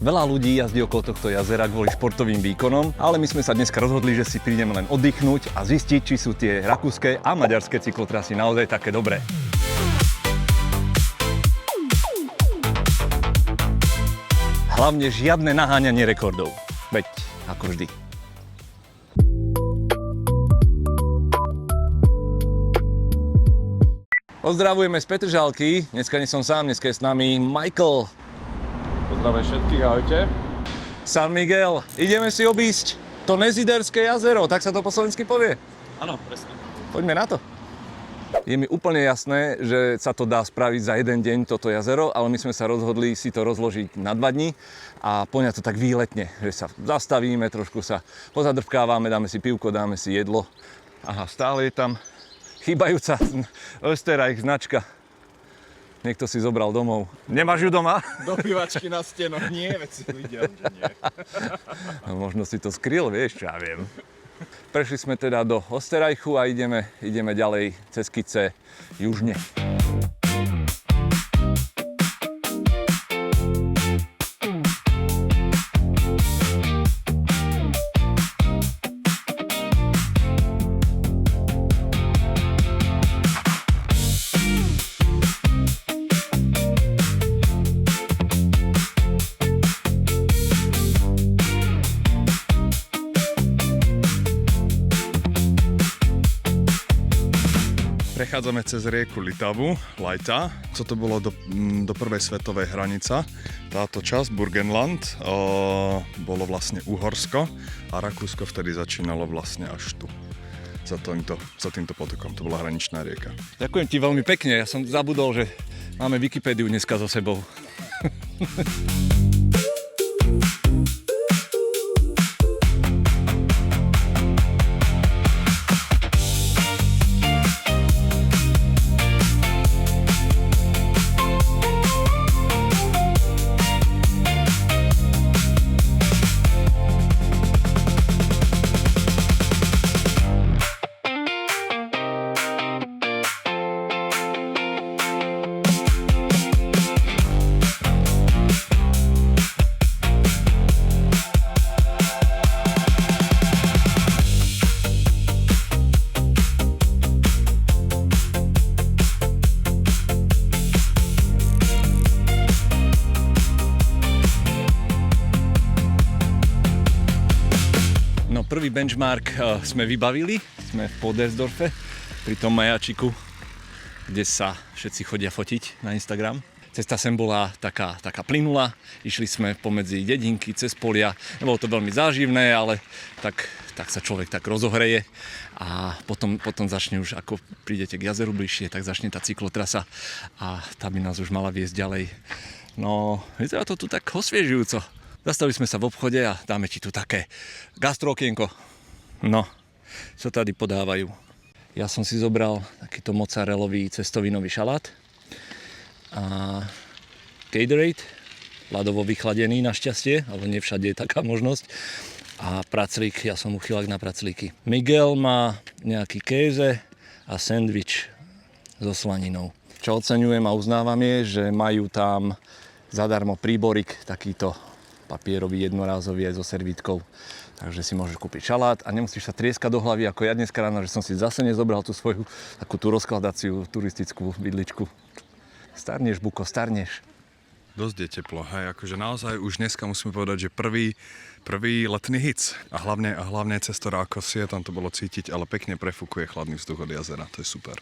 Veľa ľudí jazdí okolo tohto jazera kvôli športovým výkonom, ale my sme sa dneska rozhodli, že si prídeme len oddychnúť a zistiť, či sú tie rakúske a maďarské cyklotrasy naozaj také dobré. Hlavne žiadne naháňanie rekordov. Veď, ako vždy. Pozdravujeme z Petržalky. Dneska nie som sám, dneska je s nami Michael. Pozdravujem všetkých, ahojte. San Miguel. Ideme si obísť to Neziderské jazero, tak sa to po slovensky povie. Áno, presne. Poďme na to. Je mi úplne jasné, že sa to dá spraviť za jeden deň toto jazero, ale my sme sa rozhodli si to rozložiť na 2 dní a poňať to tak výletne, že sa zastavíme, trošku sa pozadrvkávame, dáme si pivko, dáme si jedlo. Aha, stále je tam chýbajúca Österreich značka. Niekto si zobral domov. Nemáš ju doma? Do pivačky na stenoch. Nie, veď si videl, že nie. No, možno si to skryl, vieš, čo ja viem. Prešli sme teda do Österreichu a ideme ďalej cez Kice južne. Prechádzame cez rieku Litavu, Lajta, co to bolo do prvej svetovej hranice. Táto časť, Burgenland, bolo vlastne Uhorsko a Rakúsko vtedy začínalo vlastne až tu, za týmto potokom. To bola hraničná rieka. Ďakujem ti veľmi pekne, ja som zabudol, že máme Wikipédiu dneska so sebou. Prvý benchmark sme vybavili, sme v Podersdorfe, pri tom majačiku, kde sa všetci chodia fotiť na Instagram. Cesta sem bola taká plynulá, išli sme pomedzi dedinky, cez polia, nebolo to veľmi záživné, ale tak sa človek tak rozohreje a potom začne už, ako prídete k jazeru bližšie, tak začne tá cyklotrasa a tá by nás už mala viesť ďalej. No, vyzerá to tu tak osviežujúco. Zastavili sme sa v obchode a dáme ti tu také gastrookienko. No, čo tady podávajú. Ja som si zobral takýto mozzarellový cestovinový šalát a Gatorade, ľadovo vychladený našťastie, ale nie všade je taká možnosť. A praclík, ja som uchylák na praclíky. Miguel má nejaký kéze a sendvič so slaninou. Čo oceňujem a uznávam je, že majú tam zadarmo príborik, takýto papierový jednorázový aj so servítkou. Takže si môžeš kúpiť šalát a nemusíš sa trieskať do hlavy ako ja dneska ráno, že som si zase nezobral tú svoju takú tú rozkladaciu turistickú vidličku. Starneš, Buko, starneš. Dosť je teplo, hej, akože naozaj už dneska musíme povedať, že prvý letný hic. A hlavne cez to Rákosie, tam to bolo cítiť, ale pekne prefúkuje chladný vzduch od jazera, to je super.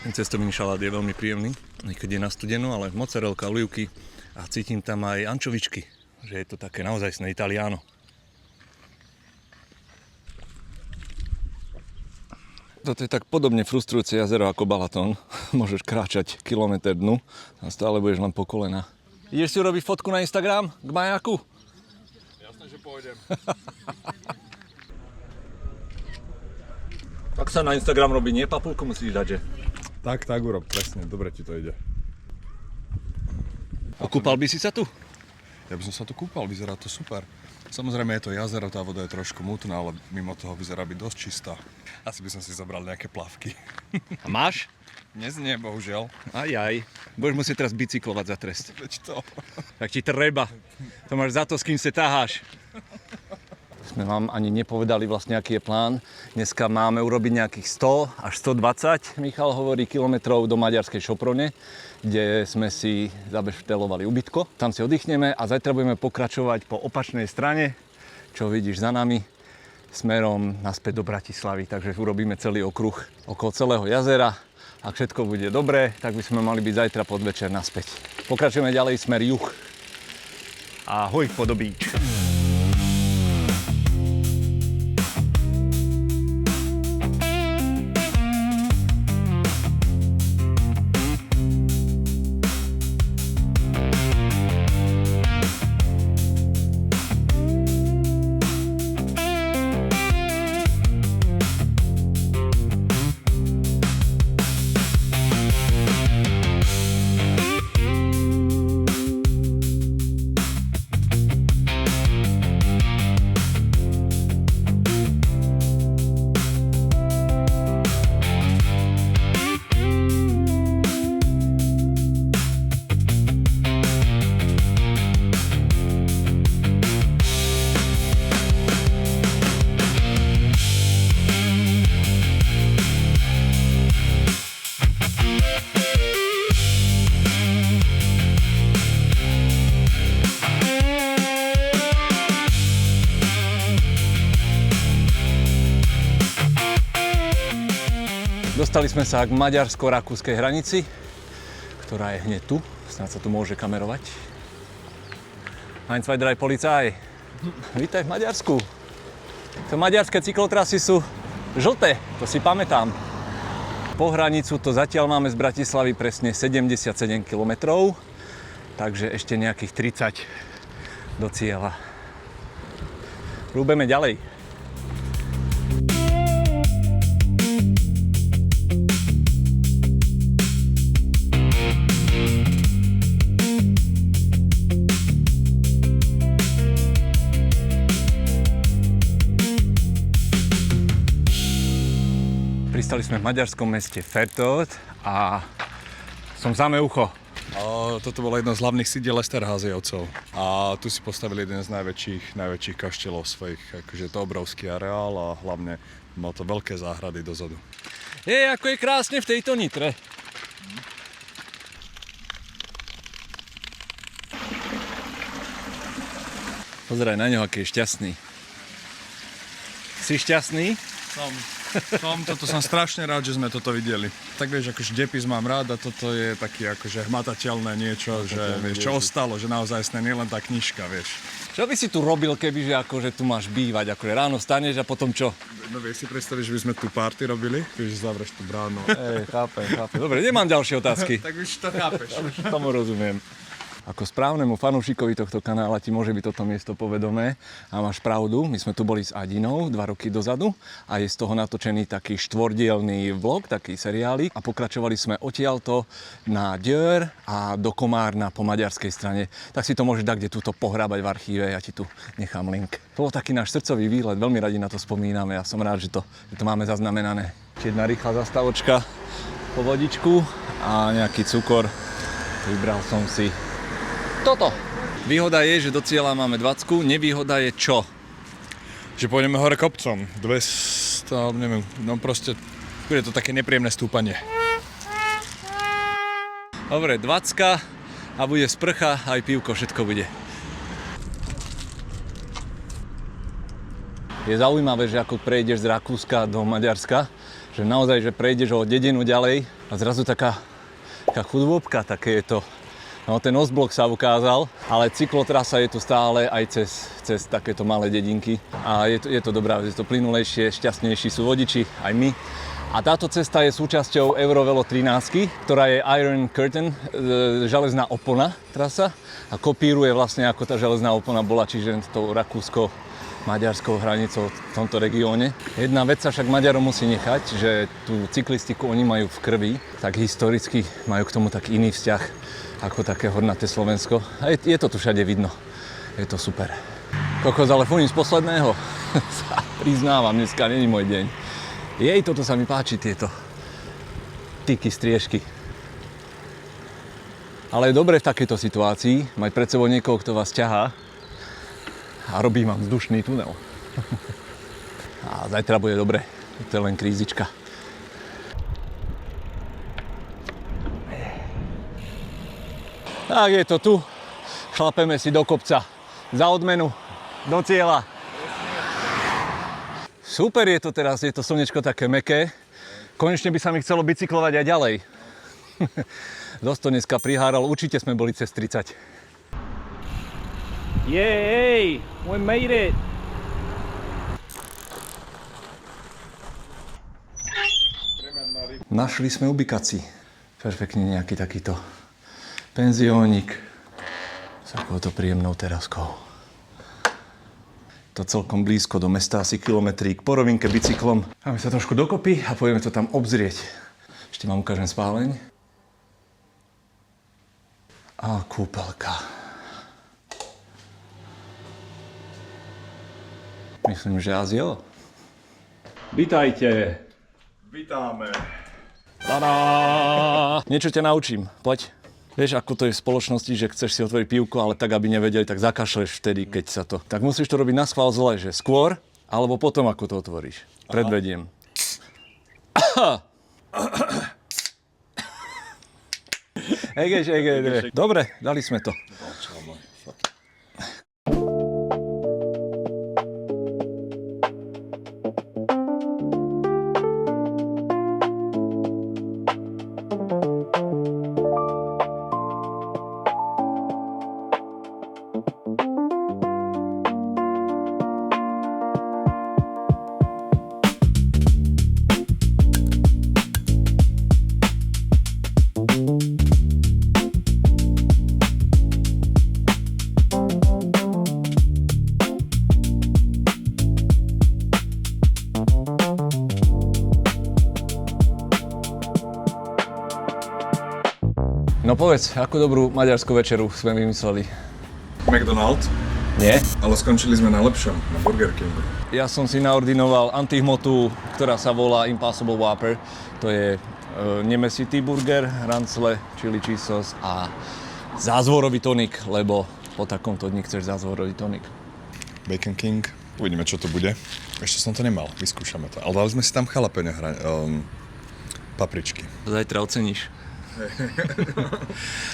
Cestovný šalát je veľmi príjemný, niekedy je na studenú, ale mozzarelka, olivky a cítim tam aj ančovičky, že je to také naozajstné Italiano. Toto je tak podobne frustrujúce jazero ako Balaton. Môžeš kráčať kilometr dnu a stále budeš len po kolena. Ideš si urobiť fotku na Instagram k majaku? Jasné, že pôjdem. Tak sa na Instagram robí, nie papulku musíš dať, že? Tak urob, presne, dobre ti to ide. Okúpal by si sa tu? Ja by som sa tu kúpal, vyzerá to super. Samozrejme je to jazero, tá voda je trošku mutná, ale mimo toho vyzerá byť dosť čistá. Asi by som si zobral nejaké plavky. A máš? Dnes nie, bohužiaľ. Aj. Budeš musieť teraz bicyklovať za trest. Veď to. Tak ti treba. To máš za to, s kým sa taháš. Sme vám ani nepovedali vlastne, aký je plán. Dneska máme urobiť nejakých 100 až 120, Michal hovorí, kilometrov do maďarskej Šoprone, kde sme si zabeštelovali ubytko. Tam si oddychneme a zajtra budeme pokračovať po opačnej strane, čo vidíš za nami, smerom naspäť do Bratislavy. Takže urobíme celý okruh okolo celého jazera. Ak všetko bude dobré, tak by sme mali byť zajtra podvečer naspäť. Pokračujeme ďalej smer juh. Ahoj, Podobíč. Dostali sme sa k maďarsko-rakúskej hranici, ktorá je hneď tu. Snáď sa tu môže kamerovať. 1, 2, 3, Polizei. Vítaj v Maďarsku. To maďarské cyklotrasy sú žlté, to si pamätám. Po hranicu to zatiaľ máme z Bratislavy presne 77 km, takže ešte nejakých 30 do cieľa. Rúbeme ďalej. Pristali sme v maďarskom meste Fertőt a som samé ucho. Toto bolo jedno z hlavných sídiel Esterházyovcov. A tu si postavili jeden z najväčších kaštieľov svojich. Akože to obrovský areál a hlavne mal to veľké záhrady dozadu. Ako je krásne v tejto Nitre. Pozeraj na ňo, aký je šťastný. Si šťastný? Toto som strašne rád, že sme toto videli. Tak vieš, akože depis mám rád a toto je taký akože hmatateľné niečo, že vieš, čo ostalo, že naozaj nie len tá knižka, vieš. Čo by si tu robil, kebyže akože tu máš bývať? Akože ráno staneš a potom čo? No vieš si predstaviť, že by sme tu party robili? Vieš, zavrieš tú bránu. Chápem. Dobre, nemám ďalšie otázky. Tak už to chápeš. Tomu rozumiem. Ako správnemu fanúšikovi tohto kanála ti môže byť toto miesto povedomé a máš pravdu, my sme tu boli s Adinou 2 roky dozadu a je z toho natočený taký štvordielny vlog, taký seriálik a pokračovali sme odtiaľto na Győr a do Komárna po maďarskej strane. Tak si to môžeš dať kde túto pohrábať v archíve, ja ti tu nechám link. To bol taký náš srdcový výlet, veľmi radi na to spomíname a som rád, že to máme zaznamenané. Jedna rýchla zastavočka po vodičku a nejaký cukor. Vybral som si toto. Výhoda je, že do cieľa máme 20, nevýhoda je čo? Že pôjdeme hore kopcom, 200, neviem, no proste, bude to také nepríjemné stúpanie. Dobre, 20 a bude sprcha, aj pivko, všetko bude. Je zaujímavé, že ako prejdeš z Rakúska do Maďarska, že naozaj, že prejdeš o dedinu ďalej a zrazu taká chudobka, také je to. No, ten ostblok sa ukázal, ale cyklotrasa je tu stále aj cez takéto malé dedinky. A je to dobrá, je to plynulejšie, šťastnejší sú vodiči, aj my. A táto cesta je súčasťou Eurovelo 13, ktorá je Iron Curtain, železná opona trasa. A kopíruje vlastne, ako tá železná opona bola, čiže tou rakúsko-maďarskou hranicou v tomto regióne. Jedna vec sa však Maďarom musí nechať, že tú cyklistiku oni majú v krvi, tak historicky majú k tomu tak iný vzťah ako také hornaté Slovensko. A je to tu všade vidno. Je to super. Kokos, ale funím z posledného. Priznávam, dneska není môj deň. Toto sa mi páči, tieto tyky, striežky. Ale je dobre v takejto situácii mať pred sebou niekoho, kto vás ťahá a robí vám vzdušný tunel. A zajtra bude dobre. To je len krízička. Tak je to tu. Šlapeme si do kopca. Za odmenu. Do cieľa. Super je to teraz, je to slnečko také mäkké. Konečne by sa mi chcelo bicyklovať aj ďalej. Dosť to dneska priháral, určite sme boli cez 30. Yay! We made it! Našli sme ubikácii. Perfektne nejaký takýto penziónik s takouto príjemnou teraskou. To celkom blízko do mesta, asi kilometrík po rovinke bicyklom. Dáme sa trošku dokopy a pôjdeme to tam obzrieť. Ešte vám ukážem spáleň. A kúpeľka. Myslím, že asi jo. Vítajte. Vítáme. Tada! Niečo ťa naučím, poď. Vieš, ako to je v spoločnosti, že chceš si otvoriť pivko, ale tak, aby nevedeli, tak zakašleš vtedy, keď sa to... Tak musíš to robiť na schvál zle, že skôr, alebo potom, ako to otvoríš. Predvediem. Ege. Dobre, dali sme to. No povedz, akú dobrú maďarskú večeru sme vymysleli? McDonald's, Nie? ale skončili sme na lepšom, na Burger Kingu. Ja som si naordinoval antihmotu, ktorá sa volá Impossible Whopper. To je nemesitý burger, rancle, chili cheese sauce a zázvorový tonik, lebo po takomto dni chceš zázvorový tonik. Bacon King, uvidíme, čo to bude. Ešte som to nemal, vyskúšame to. Ale dali sme si tam jalapeno papričky. Zajtra oceníš.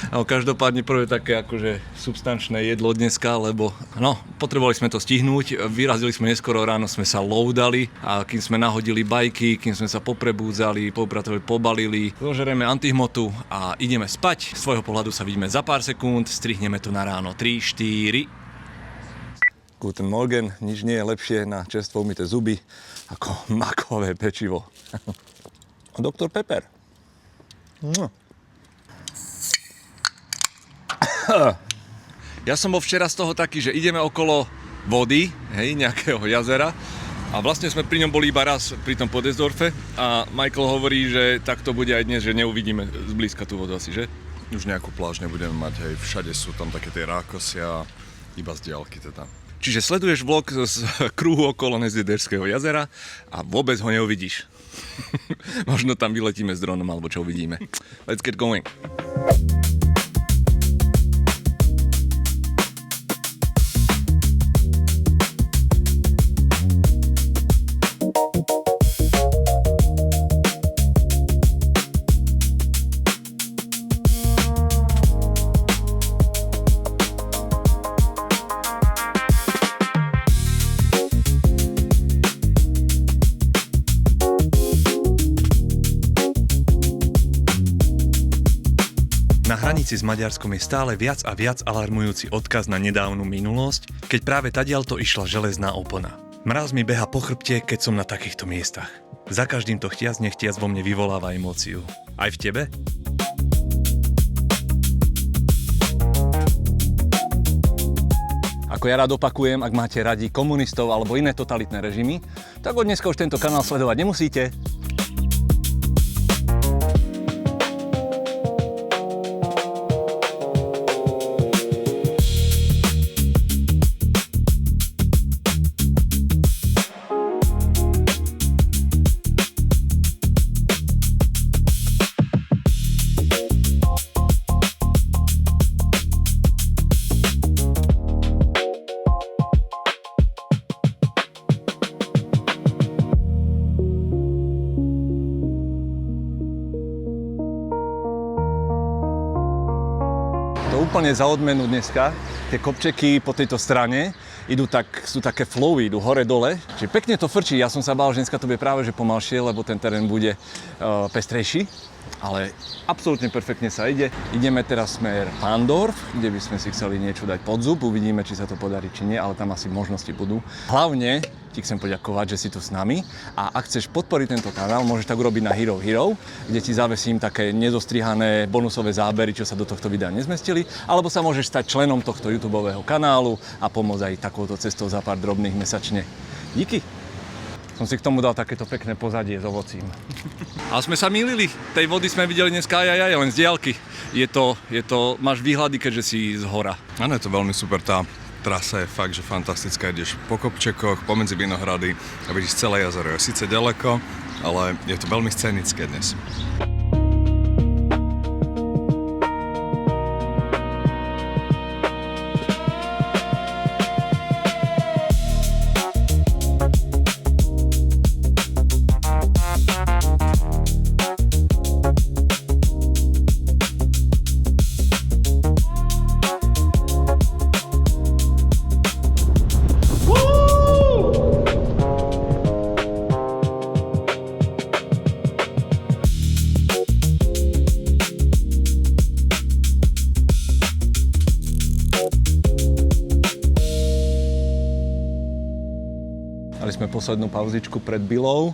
No, každopádne prvé také akože substančné jedlo dneska, lebo no, potrebovali sme to stihnúť, vyrazili sme neskoro, ráno sme sa loadali a kým sme nahodili bajky, kým sme sa poprebúdzali, popratovali, pobalili, zožereme antihmotu a ideme spať. Z svojho pohľadu sa vidíme za pár sekúnd, strihneme to na ráno 3, 4. Guten Morgen, nič nie je lepšie na čerstvo umyté zuby ako makové pečivo. Dr. Pepper. No. Ja som bol včera z toho taký, že ideme okolo vody, hej, nejakého jazera a vlastne sme pri ňom boli iba raz pri tom Podesdorfe a Michael hovorí, že tak to bude aj dnes, že neuvidíme zblízka tú vodu asi, že? Už nejakú pláž nebudeme mať, hej, všade sú tam také tie rákosia, iba z diaľky teda. Čiže sleduješ vlog z kruhu okolo Nezderského jazera a vôbec ho neuvidíš. Možno tam vyletíme s dronom, alebo čo uvidíme. Let's get going. Na hranici s Maďarskom je stále viac a viac alarmujúci odkaz na nedávnu minulosť, keď práve tadiaľto išla železná opona. Mráz mi beha po chrbte, keď som na takýchto miestach. Za každým to chtiac nechtiac vo mne vyvoláva emóciu. Aj v tebe? Ako ja rád opakujem, ak máte radi komunistov alebo iné totalitné režimy, tak od dneska už tento kanál sledovať nemusíte. úplne za odmenu dneska. Tie kopčeky po tejto strane sú také flowy, idú hore-dole. Čiže pekne to frčí. Ja som sa bál, že dneska to bude práve že pomalšie, lebo ten terén bude pestrejší. Ale absolútne perfektne sa ide. Ideme teraz smer Pandorf, kde by sme si chceli niečo dať pod zub. Uvidíme, či sa to podarí, či nie, ale tam asi možnosti budú. Hlavne ti chcem poďakovať, že si tu s nami. A ak chceš podporiť tento kanál, môžeš tak urobiť na Hero Hero, kde ti zavesím také nezostrihané bonusové zábery, čo sa do tohto videa nezmestili. Alebo sa môžeš stať členom tohto YouTubeového kanálu a pomôcť aj takouto cestou za pár drobných mesačne. Díky! Som si k tomu dal takéto pekné pozadie s ovocím. Ale sme sa mýlili. Tej vody sme videli dneska aj len z diaľky. Máš výhľady, keďže si z hora. Áno, je to veľmi super, tá trasa je fakt, že fantastická. Ideš po kopčekoch, pomedzi vinohrady a vidíš celé jazero. Je síce ďaleko, ale je to veľmi scenické dnes. Mali sme poslednú pauzičku pred Bylou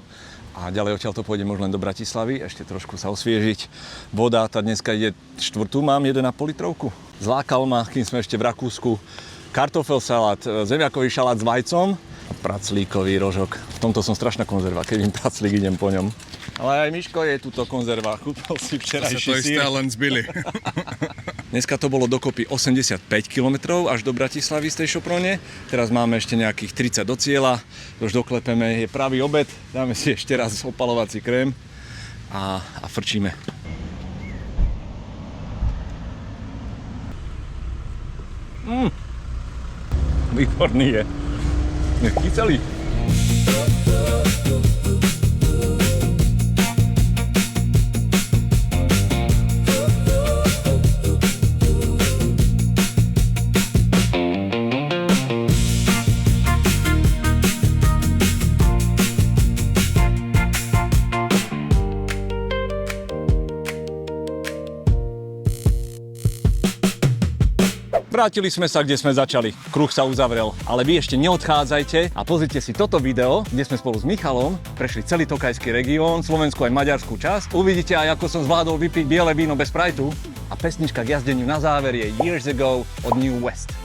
a ďalej odtiaľto pôjdem možno len do Bratislavy, ešte trošku sa osviežiť. Voda, tá dneska ide 4, mám 1,5 litrovku. Zlákal ma, kým sme ešte v Rakúsku, kartofel salát, zemiakový šalát s vajcom a praclíkový rožok. V tomto som strašná konzerva, keď im praclík, idem po ňom. Ale aj Miško je túto konzerva, kúpil si včerajší sír. To isté len zbili. Dneska to bolo dokopy 85 km až do Bratislavy z tej Šoprone. Teraz máme ešte nejakých 30 do cieľa. Už doklepeme, je pravý obed. Dáme si ešte raz opalovací krém a frčíme. Výborný je. Je kyselý. Vrátili sme sa, kde sme začali. Kruh sa uzavrel. Ale vy ešte neodchádzajte a pozrite si toto video, kde sme spolu s Michalom prešli celý Tokajský región, slovenskú aj maďarskú časť. Uvidíte aj, ako som zvládol vypiť biele víno bez Sprite'u. A pesnička k jazdeniu na záver je Years Ago od New West.